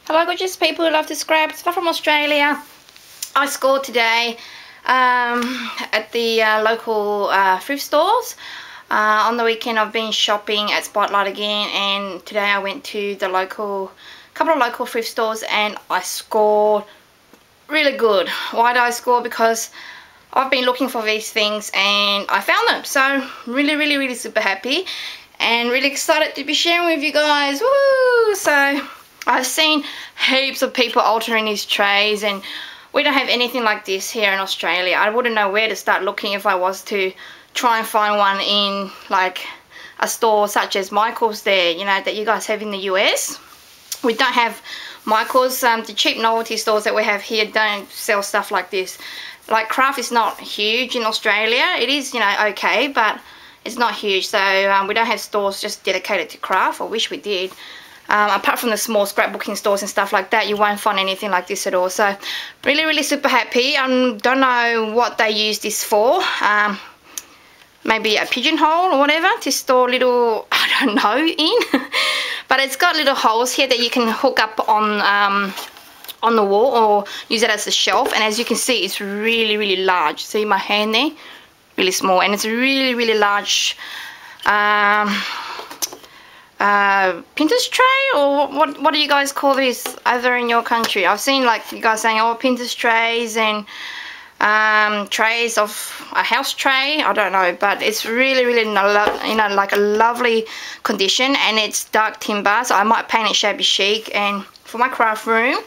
Hello gorgeous people who love to scrap. It's from Australia. I scored today at the local thrift stores. On the weekend I've been shopping at Spotlight again, and today I went to the couple of local thrift stores and I scored really good. Why did I score? Because I've been looking for these things and I found them. So really super happy and really excited to be sharing with you guys. Woo! So I've seen heaps of people altering these trays, and we don't have anything like this here in Australia. I wouldn't know where to start looking if I was to try and find one in like a store such as Michael's there, you know, that you guys have in the US. We don't have Michael's. The cheap novelty stores that we have here don't sell stuff like this. Like craft is not huge in Australia. It is, you know, okay, but it's not huge. So we don't have stores just dedicated to craft. I wish we did. Apart from the small scrapbooking stores and stuff like that, you won't find anything like this at all. So really super happy. Don't know what they use this for. Maybe a pigeonhole or whatever to store little, I don't know, in. But it's got little holes here that you can hook up on the wall or use it as a shelf. And as you can see, it's really large. See my hand there? Really small, and it's a really large Pinterest tray, or what do you guys call this over in your country? I've seen like you guys saying, oh, Pinterest trays and trays of a house tray. I don't know, but it's really you know, like a lovely condition, and it's dark timber, so I might paint it shabby chic and for my craft room.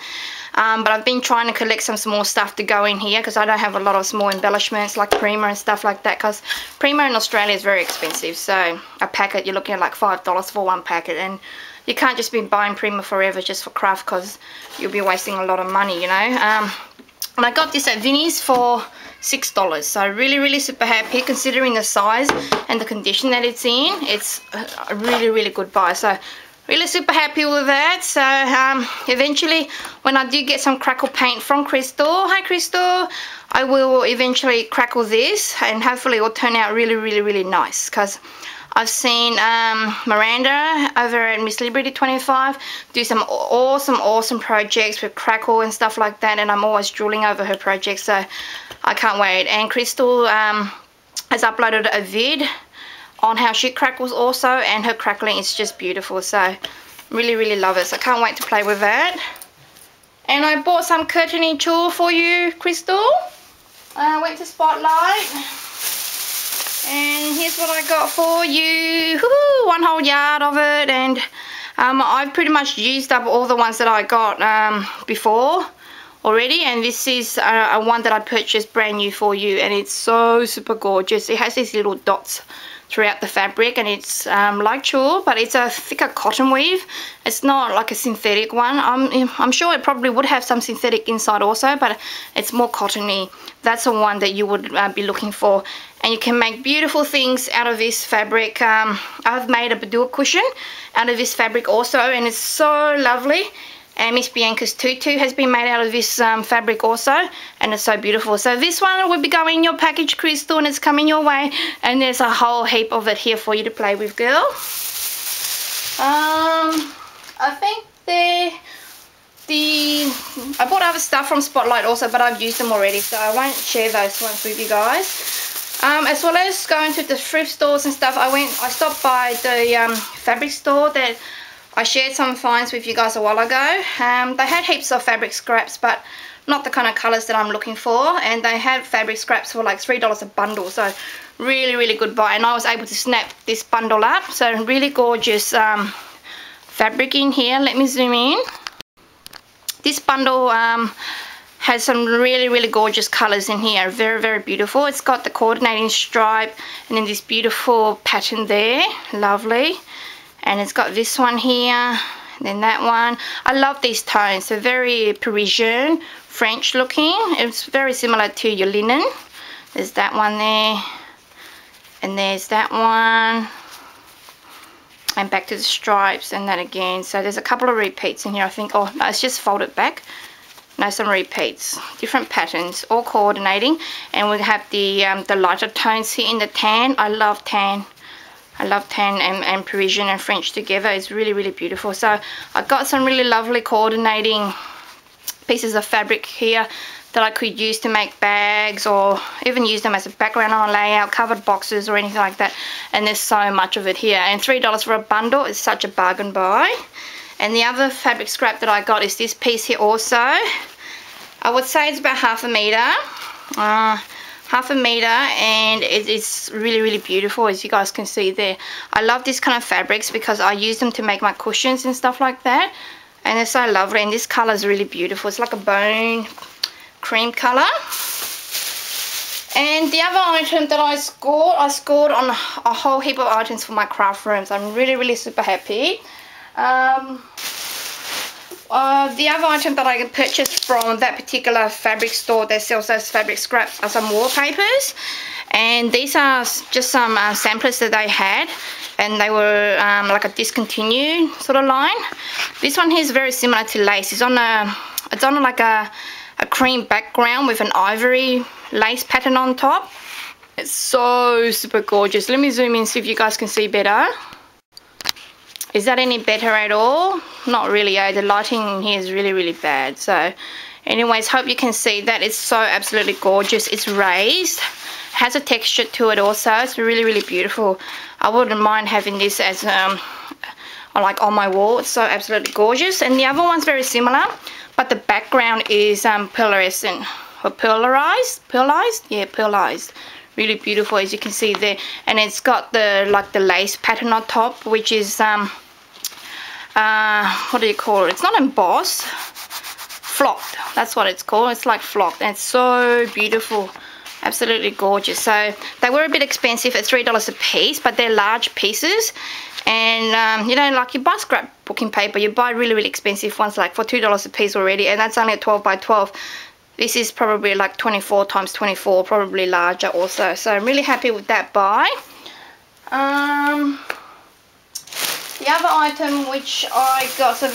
But I've been trying to collect some small stuff to go in here because I don't have a lot of small embellishments like primer and stuff like that, because primer in Australia is very expensive. So a packet, you're looking at like $5 for one packet, and you can't just be buying primer forever just for craft because you'll be wasting a lot of money, you know. And I got this at Vinnie's for $6, so really super happy considering the size and the condition that it's in. It's a really good buy. So really super happy with that. So eventually when I do get some crackle paint from Crystal, hi Crystal, I will eventually crackle this, and hopefully it will turn out really nice, because I've seen Miranda over at Miss Liberty 25 do some awesome projects with crackle and stuff like that, and I'm always drooling over her projects, so I can't wait. And Crystal has uploaded a vid on how she crackles also, and her crackling is just beautiful. So really love it, so I can't wait to play with that. And I bought some curtaining tulle for you, Crystal. I went to Spotlight, and here's what I got for you. One whole yard of it, and I've pretty much used up all the ones that I got before already, and this is a one that I purchased brand new for you, and it's so super gorgeous. It has these little dots throughout the fabric, and it's like tulle, but it's a thicker cotton weave. It's not like a synthetic one. I'm sure it probably would have some synthetic inside also, but it's more cottony. That's the one that you would be looking for, and you can make beautiful things out of this fabric. I've made a boudoir cushion out of this fabric also, and it's so lovely. And Miss Bianca's tutu has been made out of this fabric also, and it's so beautiful. So this one will be going in your package, Crystal, and it's coming your way. And there's a whole heap of it here for you to play with, girl. I think I bought other stuff from Spotlight also, but I've used them already, so I won't share those ones with you guys. As well as going to the thrift stores and stuff, I stopped by the fabric store that I shared some finds with you guys a while ago. They had heaps of fabric scraps, but not the kind of colours that I'm looking for, and they had fabric scraps for like $3 a bundle, so really good buy. And I was able to snap this bundle up, so really gorgeous fabric in here. Let me zoom in. This bundle has some really gorgeous colours in here, very beautiful. It's got the coordinating stripe and then this beautiful pattern there, lovely. And it's got this one here, and then that one. I love these tones. They're very Parisian, French looking. It's very similar to your linen. There's that one there, and there's that one, and back to the stripes, and that again. So there's a couple of repeats in here, I think. Oh no, it's just folded back. No, some repeats, different patterns, all coordinating. And we have the lighter tones here in the tan. I love tan. I love tan and Parisian and French together. It's really, really beautiful. So I got some really lovely coordinating pieces of fabric here that I could use to make bags, or even use them as a background on a layout, covered boxes or anything like that. And there's so much of it here. And $3 for a bundle is such a bargain buy. And the other fabric scrap that I got is this piece here also. I would say it's about half a meter. And it's really, really beautiful, as you guys can see there. I love this kind of fabrics because I use them to make my cushions and stuff like that. And it's so lovely, and this color is really beautiful. It's like a bone cream color. And the other item that I scored on a whole heap of items for my craft rooms. I'm really, really super happy. The other item that I purchased from that particular fabric store that sells those fabric scraps are some wallpapers. And these are just some samplers that they had, and they were like a discontinued sort of line. This one here is very similar to lace. It's on like a cream background with an ivory lace pattern on top. It's so super gorgeous. Let me zoom in, see if you guys can see better. Is that any better at all? Not really, the lighting in here is really, really bad. So anyways, hope you can see that. It's so absolutely gorgeous. It's raised, has a texture to it also. It's really, really beautiful. I wouldn't mind having this as like on my wall. It's so absolutely gorgeous. And the other one's very similar, but the background is pearlescent or pearlized. Yeah, pearlized. Really beautiful, as you can see there. And it's got the lace pattern on top, which is what do you call it? It's not embossed, flocked. That's what it's called. It's like flocked, and it's so beautiful. Absolutely gorgeous. So they were a bit expensive at $3 a piece, but they're large pieces. And you know, like you buy scrapbooking paper, you buy really, really expensive ones like for $2 a piece already, and that's only a 12 by 12. This is probably like 24 times 24, probably larger also. So I'm really happy with that buy. The other item which I got, so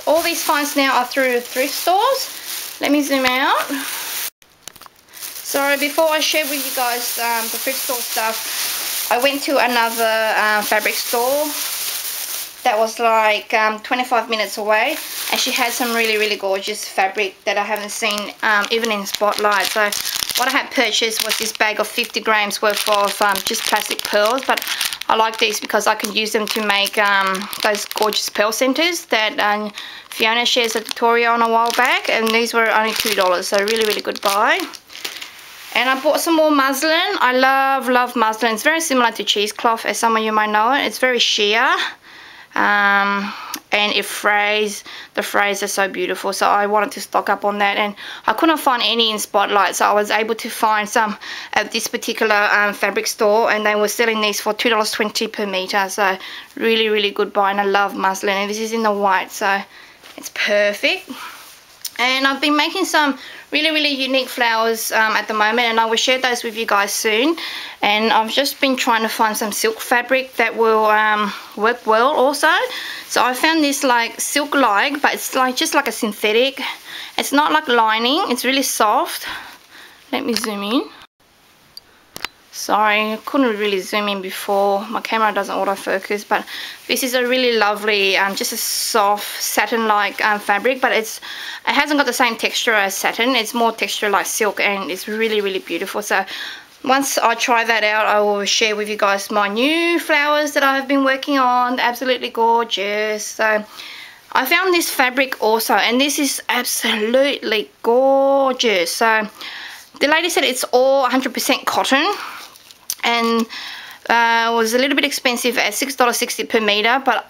all these finds now are through thrift stores. Let me zoom out. So before I share with you guys the thrift store stuff, I went to another fabric store that was like 25 minutes away, and she had some really, really gorgeous fabric that I haven't seen even in Spotlight. So what I had purchased was this bag of 50 grams worth of just plastic pearls, but I like these because I can use them to make those gorgeous pearl centers that Fiona shares a tutorial on a while back, and these were only $2, so really, really good buy. And I bought some more muslin. I love muslin. It's very similar to cheesecloth, as some of you might know it. It's very sheer. And it frays. The frays are so beautiful, so I wanted to stock up on that, and I couldn't find any in Spotlight, so I was able to find some at this particular fabric store, and they were selling these for $2.20 per meter. So really, really good buy, and I love muslin, and this is in the white, so it's perfect. And I've been making some really, really unique flowers at the moment, and I will share those with you guys soon. And I've just been trying to find some silk fabric that will work well also. So I found this like silk-like, but it's like just like a synthetic. It's not like lining, it's really soft. Let me zoom in. Sorry, I couldn't really zoom in before. My camera doesn't autofocus, but this is a really lovely, just a soft satin-like fabric, but it hasn't got the same texture as satin. It's more texture like silk, and it's really, really beautiful. So once I try that out, I will share with you guys my new flowers that I've been working on. They're absolutely gorgeous. So I found this fabric also, and this is absolutely gorgeous. So the lady said it's all 100% cotton, and was a little bit expensive at $6.60 per meter, but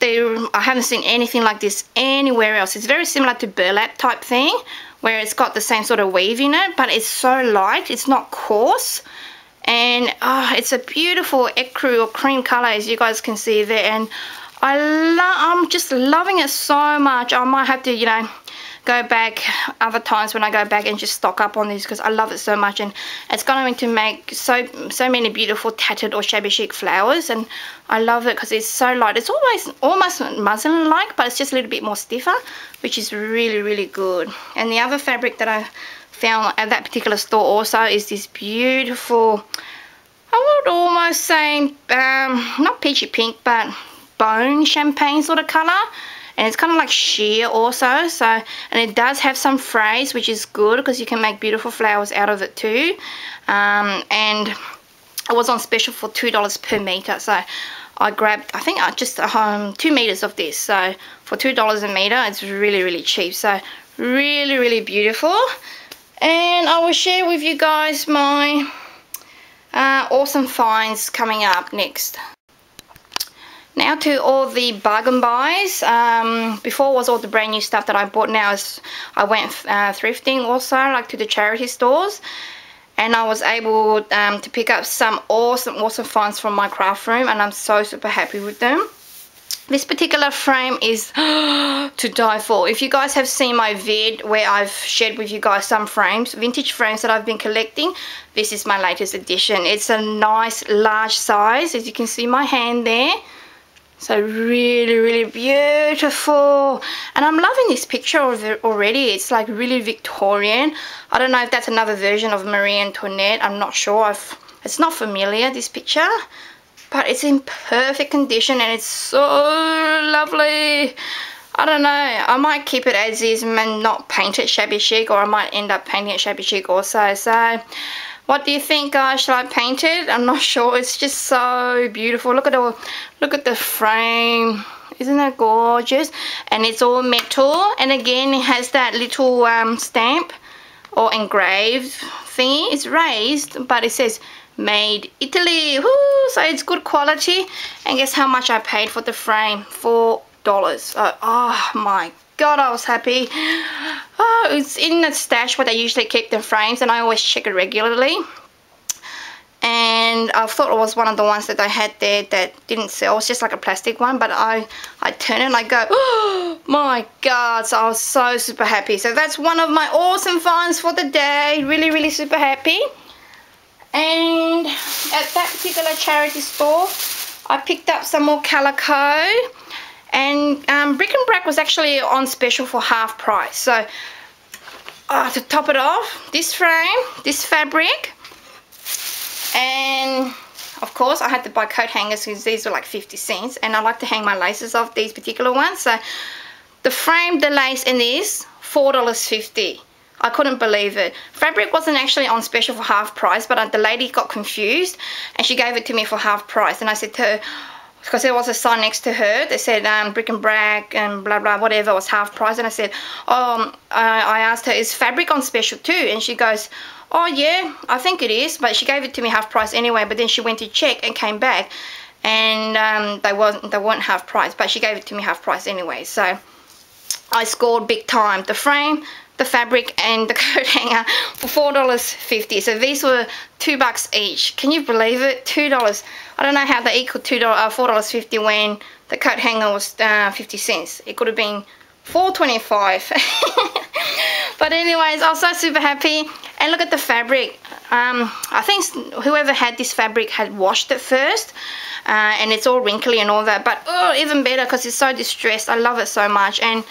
I haven't seen anything like this anywhere else. It's very similar to burlap type thing, where it's got the same sort of weave in it, but it's so light, it's not coarse, and it's a beautiful ecru or cream color, as you guys can see there. And I'm just loving it so much. I might have to, you know, go back other times when I go back and just stock up on these, because I love it so much, and it's going to make so many beautiful tattered or shabby chic flowers, and I love it because it's so light. It's almost muslin like, but it's just a little bit more stiffer, which is really, really good. And the other fabric that I found at that particular store also is this beautiful I would almost say, not peachy pink, but bone champagne sort of colour. And it's kind of like sheer also, so, and it does have some frays, which is good because you can make beautiful flowers out of it too. And it was on special for $2 per metre, so I grabbed, I think just 2 metres of this, so for $2 a metre, it's really, really cheap, so really, really beautiful. And I will share with you guys my awesome finds coming up next. Now to all the bargain buys. Before was all the brand new stuff that I bought. Now is I went thrifting also, like to the charity stores, and I was able to pick up some awesome finds from my craft room, and I'm so super happy with them. This particular frame is to die for. If you guys have seen my vid where I've shared with you guys some frames, vintage frames that I've been collecting, this is my latest addition. It's a nice large size, as you can see my hand there. So really, really beautiful. And I'm loving this picture of it already. It's like really Victorian. I don't know if that's another version of Marie Antoinette. I'm not sure. It's not familiar, this picture. But it's in perfect condition and it's so lovely. I don't know. I might keep it as is and not paint it shabby chic, or I might end up painting it shabby chic also. So what do you think, guys? Should I paint it? I'm not sure. It's just so beautiful. Look at the frame. Isn't that gorgeous? And it's all metal. And again, it has that little stamp or engraved thingy. It's raised, but it says made Italy. Woo! So it's good quality. And guess how much I paid for the frame? $4. Oh my God, I was happy. Oh, it's in the stash where they usually keep the frames, and I always check it regularly. And I thought it was one of the ones that they had there that didn't sell. It's just like a plastic one, but I turn it and I go, oh my God. So I was so super happy. So that's one of my awesome finds for the day. Really, really super happy. And at that particular charity store, I picked up some more calico. And Brick and Brack was actually on special for half price. So to top it off, this frame, this fabric, and of course I had to buy coat hangers because these were like 50 cents, and I like to hang my laces off these particular ones. So the frame, the lace, and this $4.50. I couldn't believe it. Fabric wasn't actually on special for half price, but the lady got confused and she gave it to me for half price. And I said to her, because there was a sign next to her that said Brick and Brack and blah blah whatever was half price, and I said, I asked her, is fabric on special too? And she goes, oh yeah, I think it is, but she gave it to me half price anyway. But then she went to check and came back, and they weren't half price, but she gave it to me half price anyway. So I scored big time. The frame, the fabric, and the coat hanger for $4.50. So these were $2 each. Can you believe it? $2. I don't know how they equal $4.50 when the coat hanger was 50 cents. It could have been $4.25. But anyways, I was so super happy. And look at the fabric. I think whoever had this fabric had washed it first, and it's all wrinkly and all that. But oh, even better because it's so distressed. I love it so much. And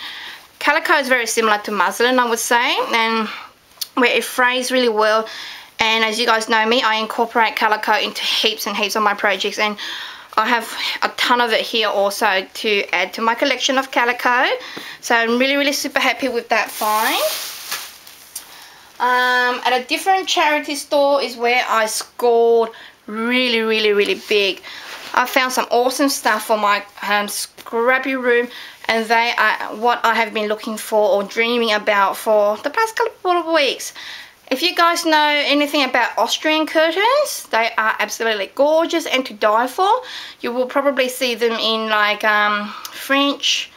calico is very similar to muslin, I would say, and where it frays really well. And as you guys know me, I incorporate calico into heaps and heaps of my projects, and I have a ton of it here also to add to my collection of calico. So I'm really, really super happy with that find. At a different charity store is where I scored really, really, really big. I found some awesome stuff for my scrappy room, and they are what I have been looking for or dreaming about for the past couple of weeks. If you guys know anything about Austrian curtains, they are absolutely gorgeous and to die for. You will probably see them in like French,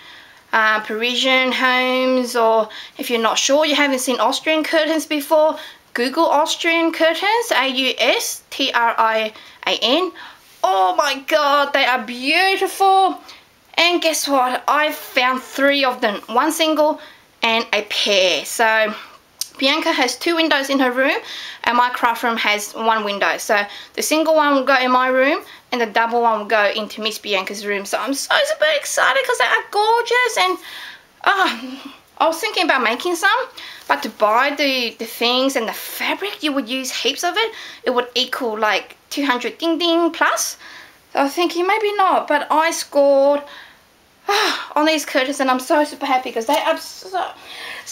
Parisian homes, or if you're not sure, you haven't seen Austrian curtains before, Google Austrian curtains, A-U-S-T-R-I-A-N. Oh my God, they are beautiful. And guess what? I found 3 of them, one single and a pair. So Bianca has 2 windows in her room, and my craft room has 1 window. So the single one will go in my room, and the double one will go into Miss Bianca's room. So I'm so super excited because they are gorgeous, and I was thinking about making some, but to buy the things and the fabric, you would use heaps of it. It would equal like 200 ding ding plus. So I was thinking maybe not, but I scored on these curtains, and I'm so super happy because they are so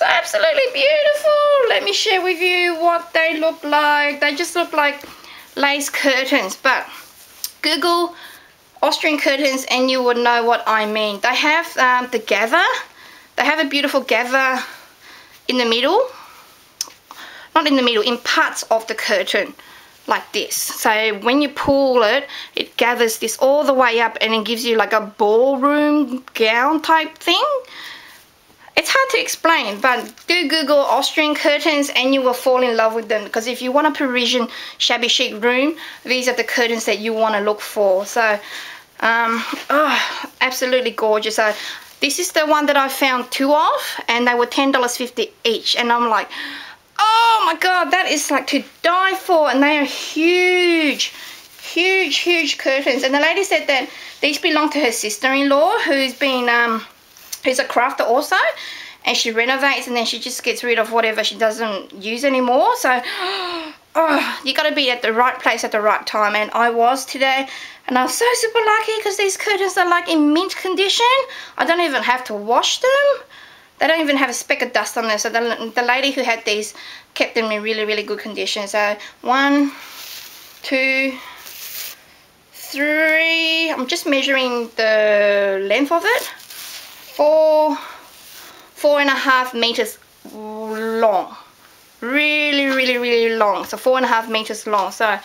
absolutely beautiful. Let me share with you what they look like. They just look like lace curtains, but Google Austrian curtains and you would know what I mean. They have the gather. They have a beautiful gather in the middle. Not in the middle, in parts of the curtain. Like this. So when you pull it, it gathers this all the way up and it gives you like a ballroom gown type thing. It's hard to explain, but do Google Austrian curtains and you will fall in love with them, because if you want a Parisian shabby chic room, these are the curtains that you want to look for. So absolutely gorgeous. So this is the one that I found 2 of, and they were $10.50 each, and I'm like, oh my god, that is like to die for. And they are huge, huge, huge curtains. And the lady said that these belong to her sister-in-law, who's a crafter also, and she renovates and then she just gets rid of whatever she doesn't use anymore. So you got to be at the right place at the right time, and I was today, and I was so super lucky because these curtains are like in mint condition. I don't even have to wash them. They don't even have a speck of dust on them. So the lady who had these kept them in really, really good condition. So 1, 2, 3. I'm just measuring the length of it. 4.5 meters long. Really, really, really long. So 4.5 meters long. So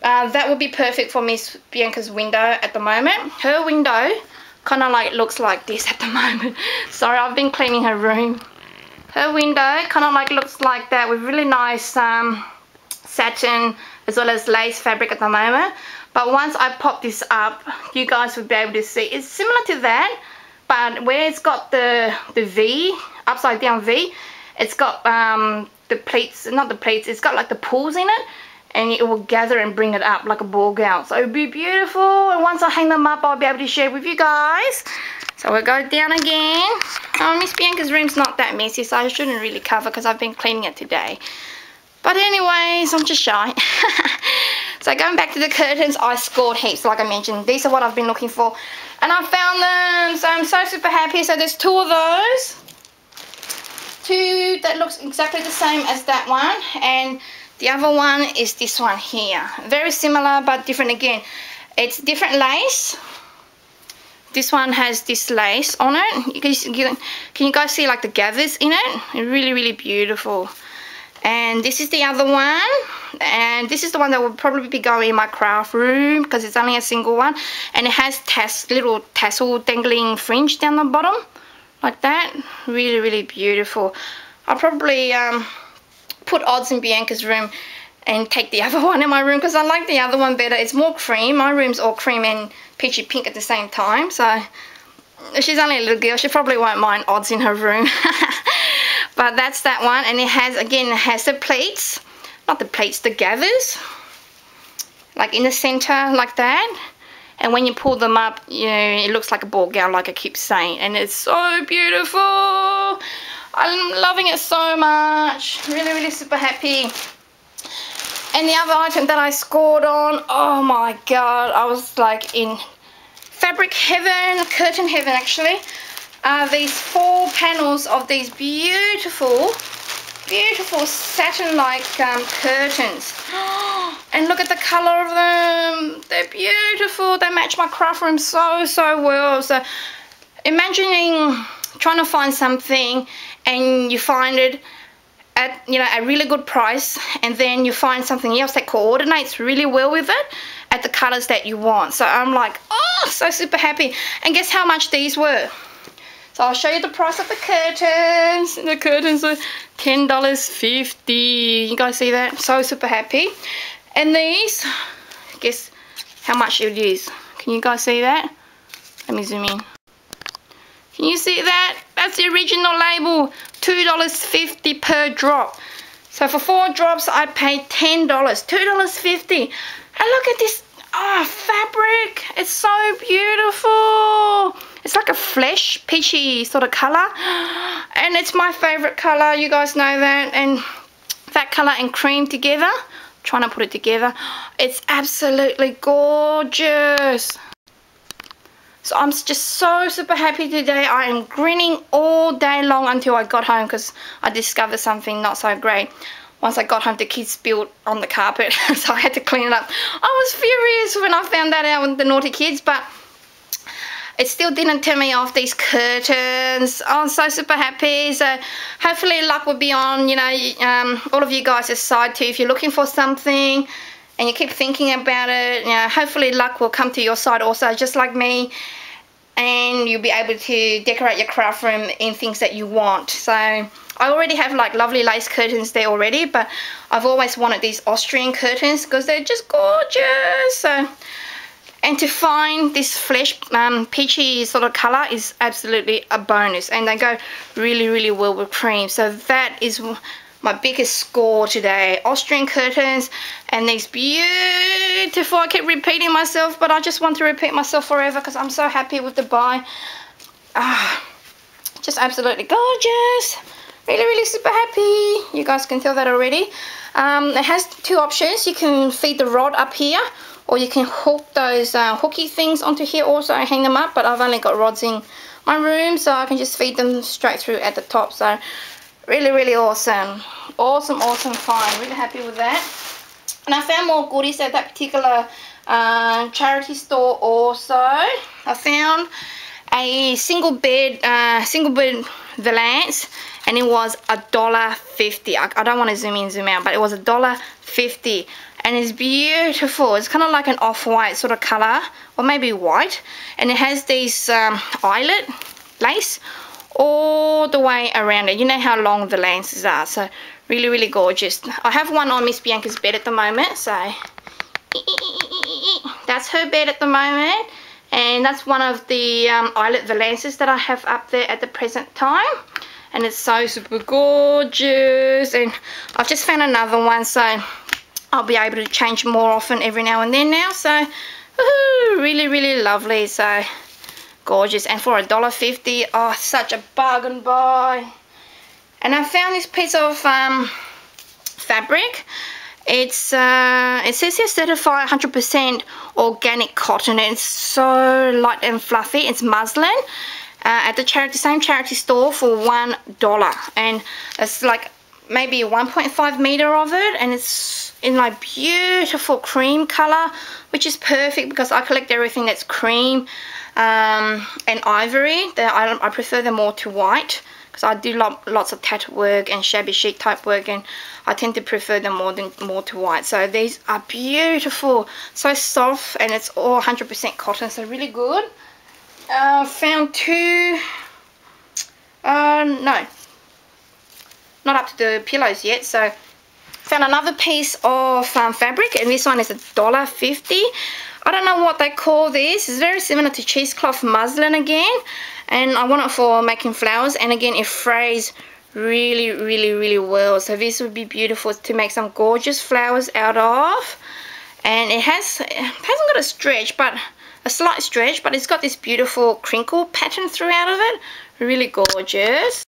that would be perfect for Miss Bianca's window at the moment. Her window kind of like looks like this at the moment. Sorry, I've been cleaning her room. Her window kind of like looks like that, with really nice satin as well as lace fabric at the moment. But once I pop this up, you guys will be able to see it's similar to that, but where it's got the V, upside down V, it's got the pleats, not the pleats, it's got like the pulls in it, and it will gather and bring it up like a ball gown. So it would be beautiful, and once I hang them up, I'll be able to share with you guys. So we'll go down again. Miss Bianca's room's not that messy, so I shouldn't really cover because I've been cleaning it today. But anyways, I'm just shy. So going back to the curtains, I scored heaps, like I mentioned. These are what I've been looking for, and I found them, so I'm so super happy. So there's 2 of those. 2 that looks exactly the same as that one, and the other one is this one here. Very similar but different again. It's different lace. This one has this lace on it. Can you guys see like the gathers in it? Really, really beautiful. And this is the other one. And this is the one that will probably be going in my craft room because it's only a single one. And it has little tassel dangling fringe down the bottom. Like that. Really, really beautiful. I'll probably put odds in Bianca's room and take the other one in my room because I like the other one better. It's more cream. My room's all cream and peachy pink at the same time. So she's only a little girl. She probably won't mind odds in her room. But that's that one. And it has, again, it has the pleats. Not the pleats, the gathers. Like in the center, like that. And when you pull them up, you know, it looks like a ball gown, like I keep saying. And it's so beautiful. I'm loving it so much. Really, really super happy. And the other item that I scored on, oh my god, I was like in fabric heaven, curtain heaven actually. These 4 panels of these beautiful, beautiful satin-like curtains. And look at the color of them. They're beautiful. They match my craft room so, so well. So imagining trying to find something and you find it at, you know, a really good price, and then you find something else that coordinates really well with it at the colors that you want. So I'm like, oh, so super happy. And guess how much these were? So I'll show you the price of the curtains. The curtains are $10.50. You guys see that? So super happy. And these, guess how much it is? Can you guys see that? Let me zoom in. Can you see that? That's the original label. $2.50 per drop. So for 4 drops, I paid $10. $2.50. And look at this fabric. It's so beautiful. it's like a flesh peachy sort of colour, and it's my favourite colour, you guys know that. And that colour and cream together, I'm trying to put it together, it's absolutely gorgeous. So I'm just so super happy today. I am grinning all day long until I got home, because I discovered something not so great. Once I got home, the kids spilled on the carpet, so I had to clean it up. I was furious when I found that out with the naughty kids, but it still didn't turn me off, these curtains. I'm so super happy. So hopefully luck will be on, you know, all of you guys' side too. If you're looking for something and you keep thinking about it, you know, hopefully luck will come to your side also, just like me. And you'll be able to decorate your craft room in things that you want. So I already have like lovely lace curtains there already, but I've always wanted these Austrian curtains because they're just gorgeous. So, and to find this flesh peachy sort of colour is absolutely a bonus, and they go really, really well with cream. So that is my biggest score today. Austrian curtains and these beautiful, I keep repeating myself, but I just want to repeat myself forever because I'm so happy with the buy. Just absolutely gorgeous. Really, really super happy. You guys can tell that already. It has two options. You can feed the rod up here, or you can hook those hooky things onto here also and hang them up, but I've only got rods in my room, so I can just feed them straight through at the top. So really, really awesome. Awesome, awesome find. Really happy with that. And I found more goodies at that particular charity store also. I found a single bed valance, and it was $1.50. I don't want to zoom in, zoom out, but it was $1.50. And it's beautiful. It's kind of like an off-white sort of colour, or maybe white, and it has these eyelet lace all the way around it. You know how long the lances are, so really, really gorgeous. I have one on Miss Bianca's bed at the moment, so that's her bed at the moment, and that's one of the eyelet valances that I have up there at the present time, and it's so super gorgeous. And I've just found another one, so I'll be able to change more often every now and then now. So really, really lovely. So gorgeous. And for $1.50, oh, such a bargain buy. And I found this piece of fabric. It says here certified 100% organic cotton. It's so light and fluffy. It's muslin. At the same charity store for $1, and it's like maybe 1.5 meter of it, and it's in like beautiful cream color, which is perfect because I collect everything that's cream and ivory. I prefer them more to white because I do lots of tattered work and shabby chic type work, and I tend to prefer them more to white. So these are beautiful, so soft, and it's all 100% cotton, so really good. Found two, no, not up to the pillows yet. So found another piece of fabric, and this one is $1.50. I don't know what they call this. It's very similar to cheesecloth muslin again, and I want it for making flowers, and again it frays really, really, really well. So this would be beautiful to make some gorgeous flowers out of. And it hasn't got a stretch, but a slight stretch, but it's got this beautiful crinkle pattern throughout of it. Really gorgeous.